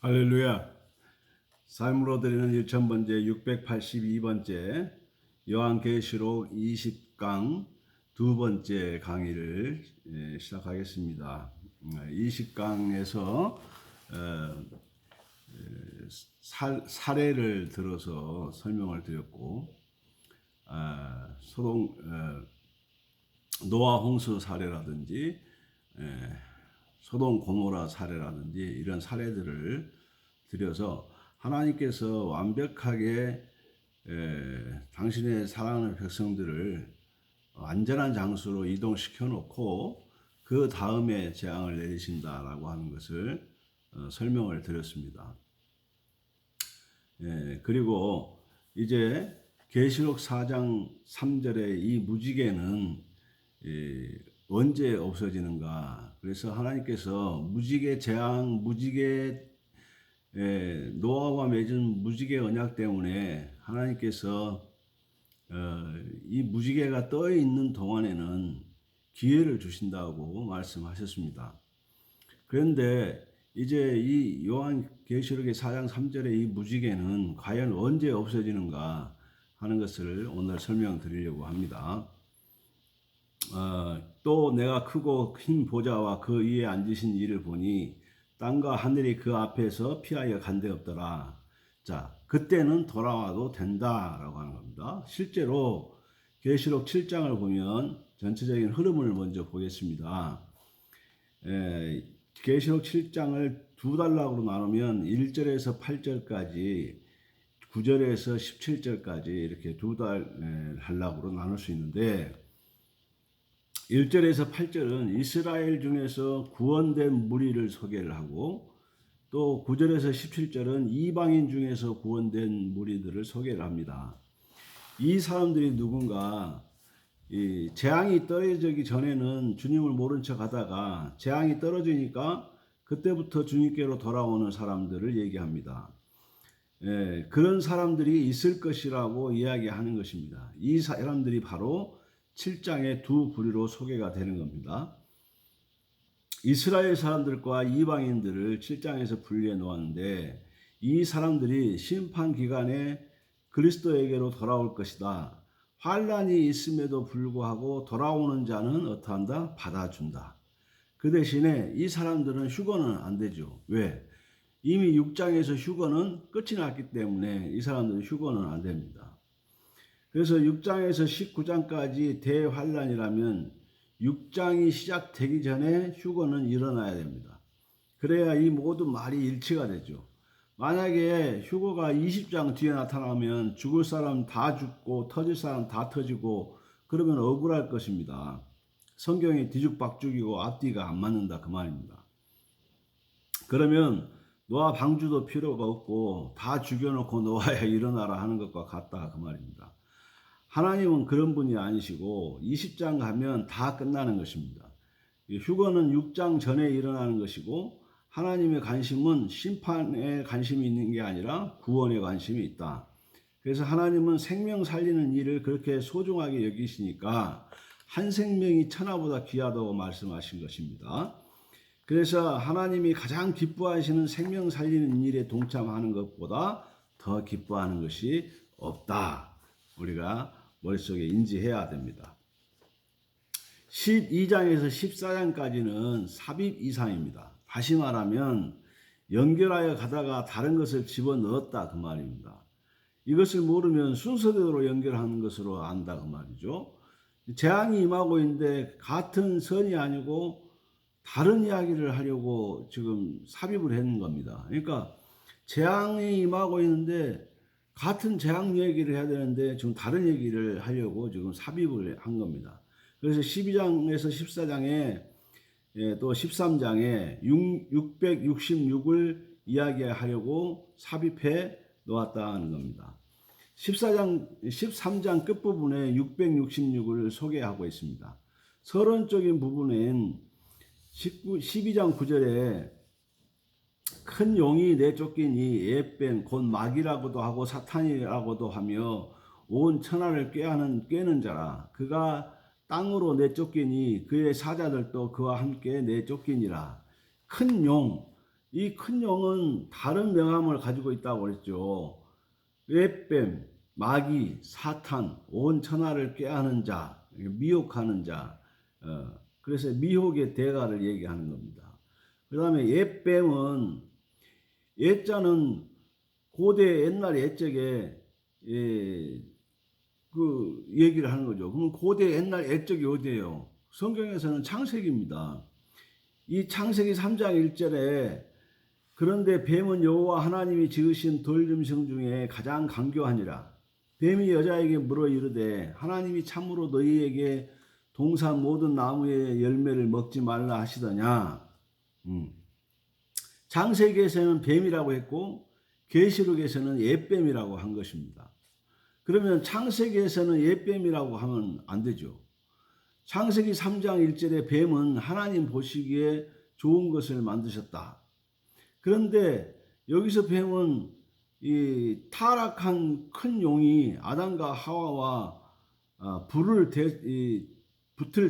할렐루야. 삶으로 드리는 1000번째 682번째 요한계시록 20강 두 번째 강의를 시작하겠습니다. 20강에서 사례를 들어서 설명을 드렸고, 노아 홍수 사례라든지 소돔 고모라 사례라든지 이런 사례들을 들여서 하나님께서 완벽하게 당신의 사랑하는 백성들을 안전한 장소로 이동시켜 놓고 그 다음에 재앙을 내리신다라고 하는 것을 설명을 드렸습니다. 그리고 이제 계시록 4장 3절의 이 무지개는 언제 없어지는가? 그래서 하나님께서 무지개 재앙, 노아와 맺은 무지개 언약 때문에 하나님께서 이 무지개가 떠 있는 동안에는 기회를 주신다고 말씀하셨습니다. 그런데 이제 이 요한계시록의 4장 3절의 이 무지개는 과연 언제 없어지는가 하는 것을 오늘 설명드리려고 합니다. 또 내가 크고 흰 보좌와 그 위에 앉으신 이를 보니 땅과 하늘이 그 앞에서 피하여 간 데 없더라. 자, 그때는 돌아와도 된다라고 하는 겁니다. 실제로 계시록 7장을 보면 전체적인 흐름을 먼저 보겠습니다. 계시록 7장을 두 단락으로 나누면 1절에서 8절까지 9절에서 17절까지 이렇게 두 단락으로 나눌 수 있는데, 1절에서 8절은 이스라엘 중에서 구원된 무리를 소개를 하고, 또 9절에서 17절은 이방인 중에서 구원된 무리들을 소개를 합니다. 이 사람들이 누군가, 이 재앙이 떨어지기 전에는 주님을 모른 척 하다가 재앙이 떨어지니까 그때부터 주님께로 돌아오는 사람들을 얘기합니다. 그런 사람들이 있을 것이라고 이야기하는 것입니다. 이 사람들이 바로 7장의 두 부류로 소개가 되는 겁니다. 이스라엘 사람들과 이방인들을 7장에서 분리해 놓았는데, 이 사람들이 심판 기간에 그리스도에게로 돌아올 것이다. 환난이 있음에도 불구하고 돌아오는 자는 어떠한다? 받아준다. 그 대신에 이 사람들은 휴거는 안 되죠. 왜? 이미 6장에서 휴거는 끝이 났기 때문에 이 사람들은 휴거는 안 됩니다. 그래서 6장에서 19장까지 대환란이라면 6장이 시작되기 전에 휴거는 일어나야 됩니다. 그래야 이 모든 말이 일치가 되죠. 만약에 휴거가 20장 뒤에 나타나면 죽을 사람 다 죽고 터질 사람 다 터지고 그러면 억울할 것입니다. 성경이 뒤죽박죽이고 앞뒤가 안 맞는다 그 말입니다. 그러면 노아 방주도 필요가 없고 다 죽여놓고 노아야 일어나라 하는 것과 같다 그 말입니다. 하나님은 그런 분이 아니시고 20장 가면 다 끝나는 것입니다. 휴거는 6장 전에 일어나는 것이고, 하나님의 관심은 심판에 관심이 있는 게 아니라 구원에 관심이 있다. 그래서 하나님은 생명 살리는 일을 그렇게 소중하게 여기시니까 한 생명이 천하보다 귀하다고 말씀하신 것입니다. 그래서 하나님이 가장 기뻐하시는 생명 살리는 일에 동참하는 것보다 더 기뻐하는 것이 없다. 우리가 머릿속에 인지해야 됩니다. 12장에서 14장까지는 삽입 이상입니다. 다시 말하면 연결하여 가다가 다른 것을 집어넣었다 그 말입니다. 이것을 모르면 순서대로 연결하는 것으로 안다 그 말이죠. 재앙이 임하고 있는데 같은 선이 아니고 다른 이야기를 하려고 지금 삽입을 했는 겁니다. 그러니까 재앙이 임하고 있는데 같은 재앙 얘기를 해야 되는데 지금 다른 얘기를 하려고 지금 삽입을 한 겁니다. 그래서 12장에서 14장에 또 13장에 666을 이야기하려고 삽입해 놓았다는 겁니다. 13장 끝부분에 666을 소개하고 있습니다. 서론적인 부분엔 12장 9절에 큰 용이 내쫓기니 예뱀 곧 마귀라고도 하고 사탄이라고도 하며 온 천하를 꾀는 자라. 그가 땅으로 내쫓기니 그의 사자들도 그와 함께 내쫓기니라. 큰 용, 이 큰 용은 다른 명함을 가지고 있다고 그랬죠. 웹뱀, 마귀, 사탄, 온 천하를 꾀하는 자, 미혹하는 자. 그래서 미혹의 대가를 얘기하는 겁니다. 그 다음에 옛뱀은, 옛자는 고대 옛날 옛적에 그 얘기를 하는 거죠. 그러면 고대 옛날 옛적이 어디예요? 성경에서는 창세기입니다. 이 창세기 3장 1절에 그런데 뱀은 여호와 하나님이 지으신 돌짐승 중에 가장 강교하니라. 뱀이 여자에게 물어 이르되 하나님이 참으로 너희에게 동산 모든 나무의 열매를 먹지 말라 하시더냐. 창세기에서는 뱀이라고 했고 계시록에서는 옛뱀이라고 한 것입니다. 그러면 창세기에서는 옛뱀이라고 하면 안 되죠. 창세기 3장 1절에 뱀은 하나님 보시기에 좋은 것을 만드셨다. 그런데 여기서 뱀은 이 타락한 큰 용이 아담과 하와와 붙을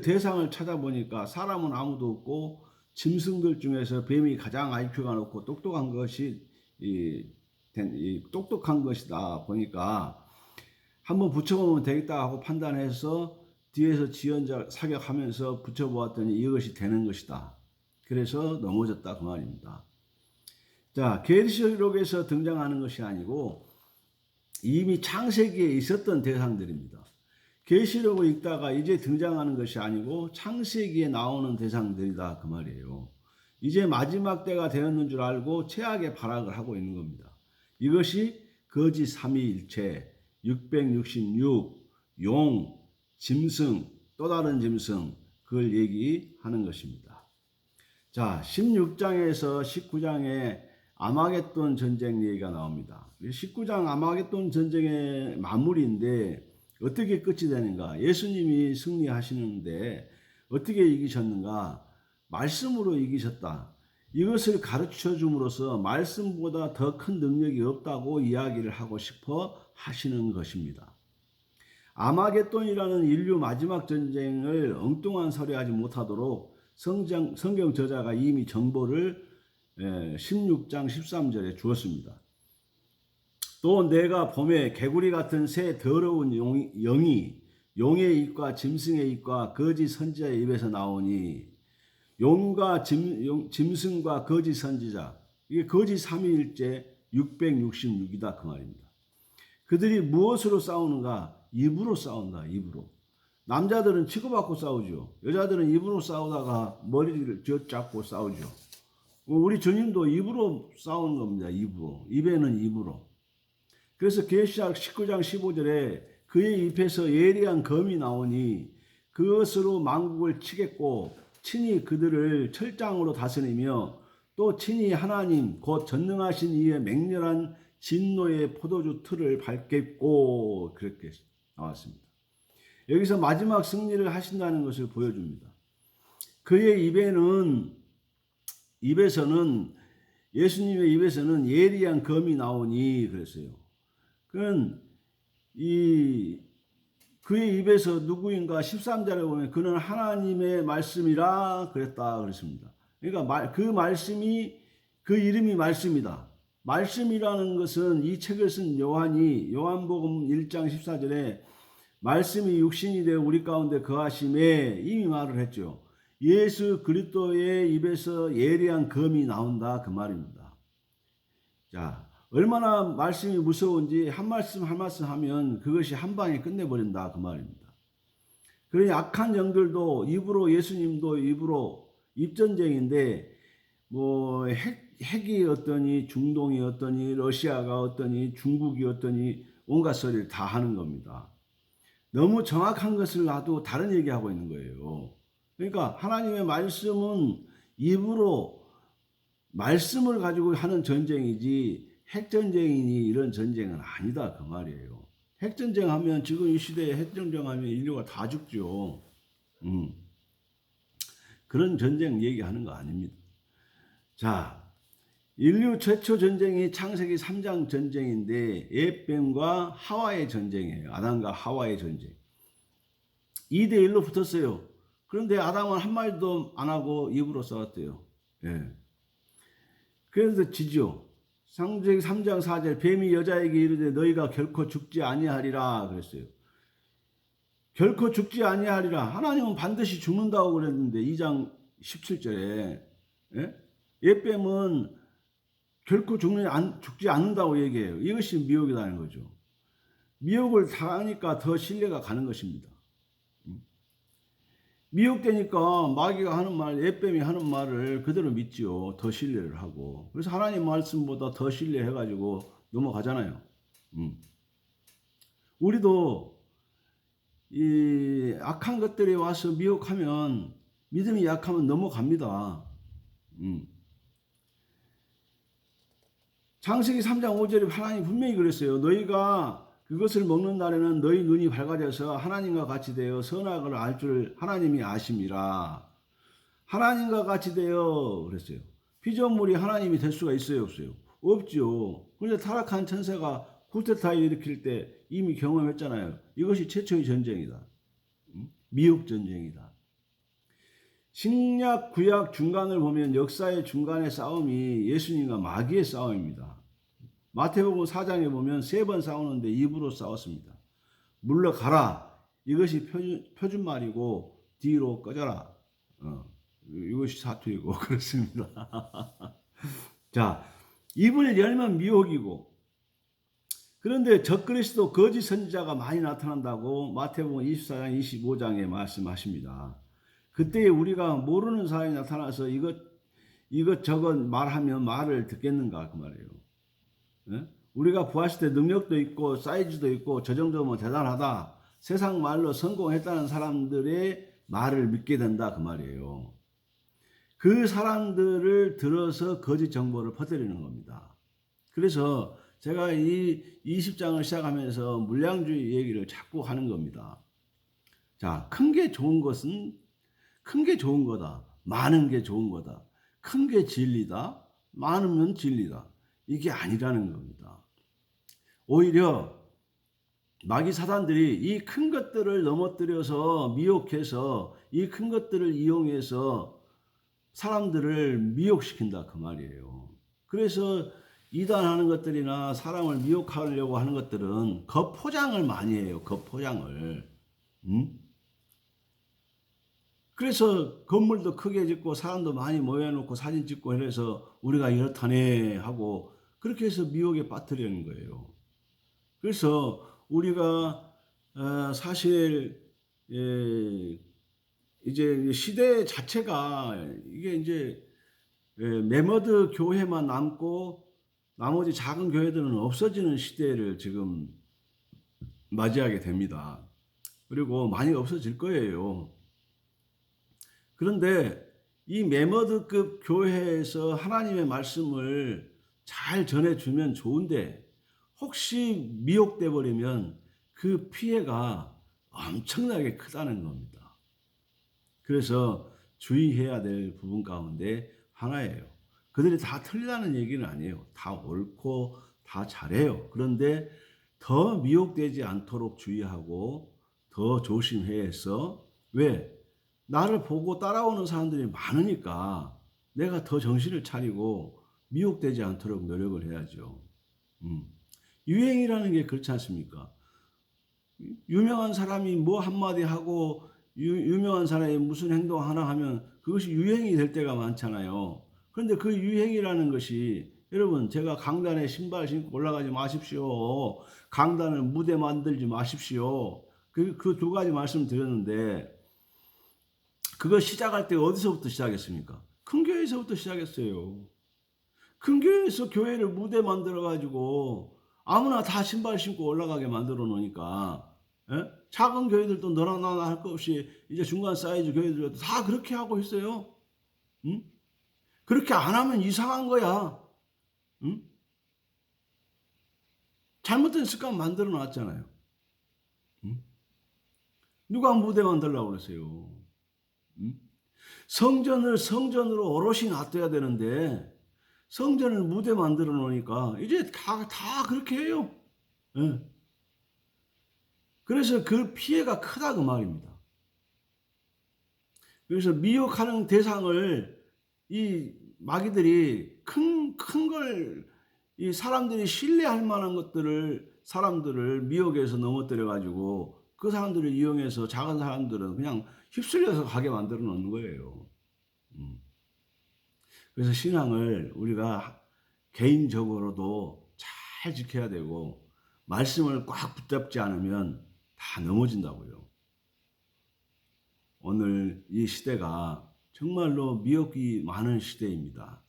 대상을 찾아보니까 사람은 아무도 없고 짐승들 중에서 뱀이 가장 IQ가 높고 똑똑한 것이다 보니까 한번 붙여보면 되겠다 하고 판단해서 뒤에서 지연자 사격하면서 붙여보았더니 이것이 되는 것이다. 그래서 넘어졌다 그 말입니다. 자, 계시록에서 등장하는 것이 아니고 이미 창세기에 있었던 대상들입니다. 계시록을 읽다가 이제 등장하는 것이 아니고 창세기에 나오는 대상들이다 그 말이에요. 이제 마지막 때가 되었는 줄 알고 최악의 발악을 하고 있는 겁니다. 이것이 거짓 삼위일체, 666, 용, 짐승, 또 다른 짐승, 그걸 얘기하는 것입니다. 자, 16장에서 19장에 아마겟돈 전쟁 얘기가 나옵니다. 19장 아마겟돈 전쟁의 마무리인데 어떻게 끝이 되는가? 예수님이 승리하시는데 어떻게 이기셨는가? 말씀으로 이기셨다. 이것을 가르쳐 줌으로써 말씀보다 더 큰 능력이 없다고 이야기를 하고 싶어 하시는 것입니다. 아마겟돈이라는 인류 마지막 전쟁을 엉뚱한 소리하지 못하도록 성경 저자가 이미 정보를 16장 13절에 주었습니다. 또 내가 봄에 개구리 같은 새 더러운 영이 용의 입과 짐승의 입과 거짓 선지자의 입에서 나오니 용과 짐승과 거짓 선지자, 이게 거짓 삼위일체 666이다 그 말입니다. 그들이 무엇으로 싸우는가? 입으로 싸운다. 입으로. 남자들은 치고받고 싸우죠. 여자들은 입으로 싸우다가 머리를 쥐어잡고 싸우죠. 우리 주님도 입으로 싸우는 겁니다. 입으로. 입에는 입으로. 그래서 계시록 19장 15절에 그의 입에서 예리한 검이 나오니 그것으로 만국을 치겠고 친히 그들을 철장으로 다스리며 또 친히 하나님 곧 전능하신 이의 맹렬한 진노의 포도주 틀을 밟겠고 그렇게 나왔습니다. 여기서 마지막 승리를 하신다는 것을 보여줍니다. 그의 입에서는 예수님의 입에서는 예리한 검이 나오니 그랬어요. 그는 그의 입에서 누구인가 13절에 보면 그는 하나님의 말씀이라 그랬다 그랬습니다. 그러니까 그 말씀이 그 이름이 말씀이다. 말씀이라는 것은 이 책을 쓴 요한이 요한복음 1장 14절에 말씀이 육신이 되어 우리 가운데 거하심에 이미 말을 했죠. 예수 그리스도의 입에서 예리한 검이 나온다 그 말입니다. 자, 얼마나 말씀이 무서운지 한 말씀 한 말씀 하면 그것이 한 방에 끝내버린다 그 말입니다. 그러니 악한 영들도 입으로 예수님도 입으로 입전쟁인데 뭐 핵이 어떠니 중동이 어떠니 러시아가 어떠니 중국이 어떠니 온갖 소리를 다 하는 겁니다. 너무 정확한 것을 놔도 다른 얘기하고 있는 거예요. 그러니까 하나님의 말씀은 입으로 말씀을 가지고 하는 전쟁이지 핵전쟁이니 이런 전쟁은 아니다 그 말이에요. 핵전쟁하면 지금 이 시대에 핵전쟁하면 인류가 다 죽죠. 그런 전쟁 얘기하는 거 아닙니다. 자, 인류 최초 전쟁이 창세기 3장 전쟁인데 옛뱀과 하와의 전쟁이에요. 아담과 하와의 전쟁. 2대1로 붙었어요. 그런데 아담은 한마디도 안 하고 입으로 싸웠대요. 예. 그래서 지죠. 창세기 3장 4절 뱀이 여자에게 이르되 너희가 결코 죽지 아니하리라 그랬어요. 결코 죽지 아니하리라. 하나님은 반드시 죽는다고 그랬는데 2장 17절에 옛뱀은 결코 죽지 않는다고 얘기해요. 이것이 미혹이라는 거죠. 미혹을 당하니까 더 신뢰가 가는 것입니다. 미혹되니까 마귀가 하는 말, 옛뱀이 하는 말을 그대로 믿지요. 더 신뢰를 하고. 그래서 하나님 말씀보다 더 신뢰해가지고 넘어가잖아요. 우리도 이 악한 것들이 와서 미혹하면 믿음이 약하면 넘어갑니다. 창세기 3장 5절에 하나님 분명히 그랬어요. 너희가 그것을 먹는 날에는 너희 눈이 밝아져서 하나님과 같이 되어 선악을 알 줄 하나님이 아심이라. 하나님과 같이 되어 그랬어요. 피조물이 하나님이 될 수가 있어요, 없어요? 없죠. 그런데 타락한 천사가 쿠데타를 일으킬 때 이미 경험했잖아요. 이것이 최초의 전쟁이다. 미혹 전쟁이다. 신약 구약 중간을 보면 역사의 중간의 싸움이 예수님과 마귀의 싸움입니다. 마태복음 4장에 보면 3번 싸우는데 입으로 싸웠습니다. 물러가라. 이것이 표준말이고 뒤로 꺼져라. 이것이 사투리고 그렇습니다. 자, 입을 열면 미혹이고, 그런데 적그리스도 거짓 선지자가 많이 나타난다고 마태복음 24장 25장에 말씀하십니다. 그때 우리가 모르는 사람이 나타나서 이것저것 말하면 말을 듣겠는가 그 말이에요. 우리가 부하실 때 능력도 있고 사이즈도 있고 저 정도면 대단하다. 세상 말로 성공했다는 사람들의 말을 믿게 된다 그 말이에요. 그 사람들을 들어서 거짓 정보를 퍼뜨리는 겁니다. 그래서 제가 이 20장을 시작하면서 물량주의 얘기를 자꾸 하는 겁니다. 자, 큰 게 좋은 것은 큰 게 좋은 거다. 많은 게 좋은 거다. 큰 게 진리다. 많으면 진리다. 이게 아니라는 겁니다. 오히려 마귀 사단들이 이 큰 것들을 넘어뜨려서 미혹해서 이 큰 것들을 이용해서 사람들을 미혹시킨다 그 말이에요. 그래서 이단하는 것들이나 사람을 미혹하려고 하는 것들은 겉포장을 많이 해요. 겉포장을. 그래서 건물도 크게 짓고 사람도 많이 모여놓고 사진 찍고 이래서 우리가 이렇다네 하고 그렇게 해서 미혹에 빠뜨리는 거예요. 그래서 우리가 사실 이제 시대 자체가 이게 이제 메머드 교회만 남고 나머지 작은 교회들은 없어지는 시대를 지금 맞이하게 됩니다. 그리고 많이 없어질 거예요. 그런데 이 메머드급 교회에서 하나님의 말씀을 잘 전해주면 좋은데 혹시 미혹돼 버리면 그 피해가 엄청나게 크다는 겁니다. 그래서 주의해야 될 부분 가운데 하나예요. 그들이 다 틀리다는 얘기는 아니에요. 다 옳고 다 잘해요. 그런데 더 미혹되지 않도록 주의하고 더 조심해서 왜? 나를 보고 따라오는 사람들이 많으니까 내가 더 정신을 차리고 미혹되지 않도록 노력을 해야죠. 유행이라는 게 그렇지 않습니까? 유명한 사람이 뭐 한마디 하고 유명한 사람이 무슨 행동 하나 하면 그것이 유행이 될 때가 많잖아요. 그런데 그 유행이라는 것이 여러분 제가 강단에 신발 신고 올라가지 마십시오. 강단을 무대 만들지 마십시오. 그 두 가지 말씀 드렸는데 그거 시작할 때 어디서부터 시작했습니까? 큰 교회에서부터 시작했어요. 큰 교회에서 교회를 무대 만들어 가지고 아무나 다 신발 신고 올라가게 만들어 놓으니까 작은 교회들도 너나 나나 할 것 없이 이제 중간 사이즈 교회들도 다 그렇게 하고 있어요. 그렇게 안 하면 이상한 거야. 잘못된 습관 만들어 놨잖아요. 누가 무대 만들라고 그러세요? 성전을 성전으로 오롯이 놔둬야 되는데 성전을 무대 만들어 놓으니까 이제 다 그렇게 해요. 그래서 그 피해가 크다 그 말입니다. 그래서 미혹하는 대상을 이 마귀들이 큰 걸 이 사람들이 신뢰할 만한 것들을 사람들을 미혹해서 넘어뜨려 가지고 그 사람들을 이용해서 작은 사람들은 그냥 휩쓸려서 가게 만들어 놓는 거예요. 그래서 신앙을 우리가 개인적으로도 잘 지켜야 되고 말씀을 꽉 붙잡지 않으면 다 넘어진다고요. 오늘 이 시대가 정말로 미혹이 많은 시대입니다.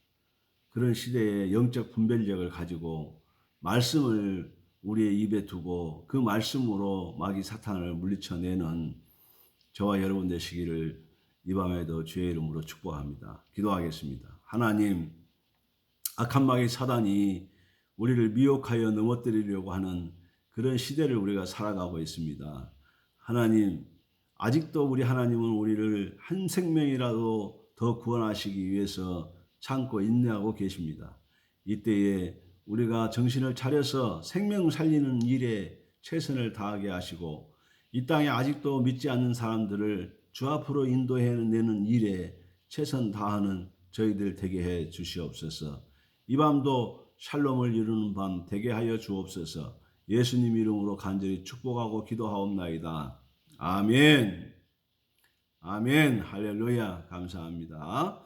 그런 시대에 영적 분별력을 가지고 말씀을 우리의 입에 두고 그 말씀으로 마귀 사탄을 물리쳐내는 저와 여러분 되시기를 이 밤에도 주의 이름으로 축복합니다. 기도하겠습니다. 하나님, 악한 마귀 사단이 우리를 미혹하여 넘어뜨리려고 하는 그런 시대를 우리가 살아가고 있습니다. 하나님, 아직도 우리 하나님은 우리를 한 생명이라도 더 구원하시기 위해서 참고 인내하고 계십니다. 이때에 우리가 정신을 차려서 생명 살리는 일에 최선을 다하게 하시고 이 땅에 아직도 믿지 않는 사람들을 주 앞으로 인도해내는 일에 최선 다하는 저희들 되게 해 주시옵소서. 이 밤도 샬롬을 이루는 밤 되게 하여 주옵소서. 예수님 이름으로 간절히 축복하고 기도하옵나이다. 아멘. 아멘. 할렐루야. 감사합니다.